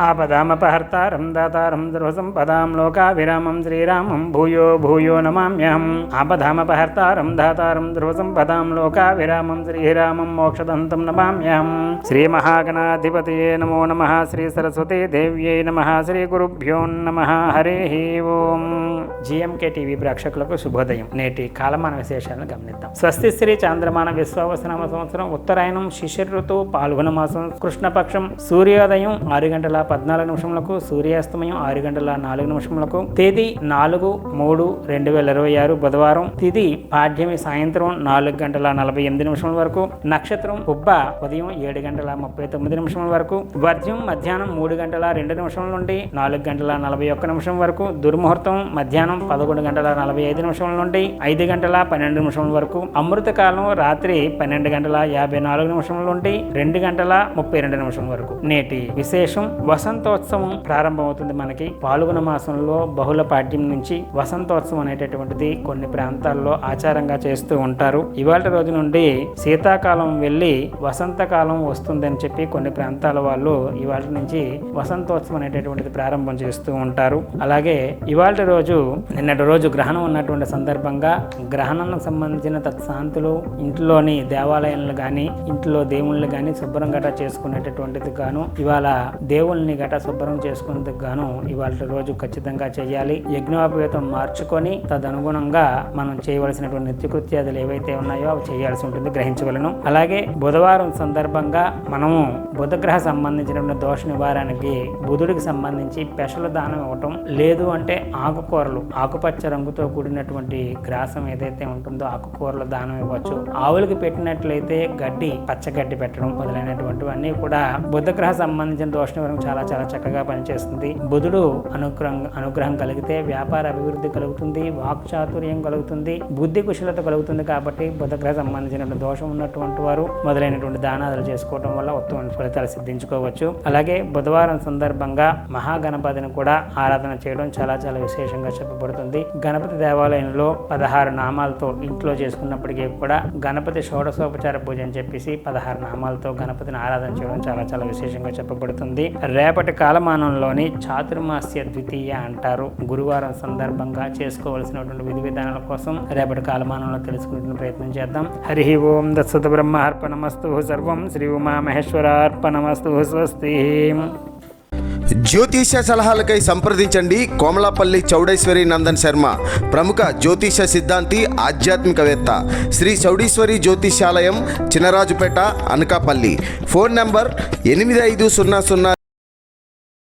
ఆపదామపహర్తారం దాతారం సర్వసంపదాం లోకాభిరామం శ్రీరామం భూయో భూయో నమామ్యహం. ఆపదామపహర్తారం దాతారం సర్వసంపదాం లోకాభిరామం శ్రీరామం మోక్షదంతం నమామ్యహం. శ్రీ మహాగణాధిపతయే నమో నమః. శ్రీ సరస్వతీ దేవ్యై నమః. శ్రీ గురుభ్యో నమః. హరి ఓం. జిఎంకే టీవీ ప్రేక్షకులకు శుభోదయం. నేటి కాలమాన విశేషాలను గమనిద్దాం. స్వస్తి శ్రీ చాంద్రమాన విశ్వావసనామ సంవత్సరం ఉత్తరాయణం శిశిర ఋతువు పాల్గొన మాసం కృష్ణపక్షం సూర్యోదయం 6:14 సూర్యాస్తమయం 6:04 తేదీ 4/3/2026 బుధవారం. తిథి పాడ్యమి సాయంత్రం 4:48 వరకు. నక్షత్రం పుబ్బ ఉదయం 7:39 వరకు. వర్జ్యం మధ్యాహ్నం 3:02 నుండి 4:41 వరకు. దుర్ముహూర్తం మధ్యాహ్నం 11:45 నుండి 5:12 వరకు. అమృత కాలం రాత్రి 12:54 నుండి 2:32 వరకు. నేటి విశేషం వసంతోత్సవం ప్రారంభమవుతుంది. మనకి పాల్గొన మాసంలో బహుళ పాడ్యం నుంచి వసంతోత్సవం అనేటటువంటిది కొన్ని ప్రాంతాల్లో ఆచారంగా చేస్తూ ఉంటారు. ఇవాళ రోజు నుండి శీతాకాలం వెళ్ళి వసంతకాలం వస్తుందని చెప్పి కొన్ని ప్రాంతాల వాళ్ళు ఇవాళ నుంచి వసంతోత్సవం అనేటటువంటిది ప్రారంభం చేస్తూ ఉంటారు. అలాగే ఇవాళ రోజు నిన్నటి రోజు గ్రహణం ఉన్నటువంటి సందర్భంగా గ్రహణానికి సంబంధించిన తత్శాంతులు ఇంట్లోని దేవాలయాలను కానీ ఇంట్లో దేవుళ్ళని కానీ శుభ్రం గట్రా చేసుకునేటటువంటిది గాను ఇవాళ దేవుల్ని గట్రా శుభ్రం చేసుకునేందుకు గాను ఇవాళ రోజు ఖచ్చితంగా చేయాలి. యజ్ఞోపవేతం మార్చుకొని తదనుగుణంగా మనం చేయవలసినటువంటి నిత్యకృత్యాదులు ఏవైతే ఉన్నాయో అవి చేయాల్సి ఉంటుంది, గ్రహించవలను. అలాగే బుధవారం సందర్భంగా మనము బుధగ్రహ సంబంధించినటువంటి దోష నివారణకి బుధుడికి సంబంధించి పెసల దానం ఇవ్వటం, లేదు అంటే ఆకుకూరలు ఆకుపచ్చ రంగుతో కూడినటువంటి గ్రాసం ఏదైతే ఉంటుందో ఆకుకూరల దానం ఇవ్వచ్చు. ఆవులకి పెట్టినట్లయితే గడ్డి పచ్చగడ్డి పెట్టడం మొదలైనటువంటివన్నీ కూడా బుధగ్రహ సంబంధించిన దోష నివారణ చాలా చాలా చక్కగా పనిచేస్తుంది. బుధుడు అనుగ్రహం కలిగితే వ్యాపార అభివృద్ధి కలుగుతుంది, వాక్ చాతుర్యం కలుగుతుంది, బుద్ధి కుశలత కలుగుతుంది. కాబట్టి బుధగ్రహ సంబంధించినటువంటి దోషం ఉన్నటువంటి వారు మొదలైనటువంటి దానాలు చేసుకోవడం వల్ల ఉత్తమ ఫలితాలు సిద్ధించుకోవచ్చు. అలాగే బుధవారం సందర్భంగా మహాగణపతిని కూడా ఆరాధన చేయడం చాలా చాలా విశేషంగా చెప్పబడుతుంది. గణపతి దేవాలయంలో 16 నామాలతో ఇంట్లో చేసుకున్నప్పటికీ కూడా గణపతి షోడశోపచార పూజ అని చెప్పేసి 16 నామాలతో గణపతిని ఆరాధన చేయడం చాలా చాలా విశేషంగా చెప్పబడుతుంది. రేపటి కాలమానంలోని చాతుర్మాస్య ద్వితీయ అంటారు. గురువారం సందర్భంగా చేసుకోవలసినటువంటి విధి విధానాల కోసం రేపటి కాలమానంలో తెలుసుకునే ప్రయత్నం చేద్దాం. హరి ఓం. దత్సత బ్రహ్మ అర్పణమస్తు. సర్వం శ్రీ ఉమామహేశ్వరార్పణమస్తు. స్వస్తి. జ్యోతిష సలహాలకై సంప్రదించండి కోమలాపల్లి చౌడేశ్వరి నందన్ శర్మ, ప్రముఖ జ్యోతిష సిద్ధాంతి, ఆధ్యాత్మికవేత్త. శ్రీ చౌడేశ్వరి జ్యోతిషాలయం, చినరాజుపేట, అనకాపల్లి. Phone number 8500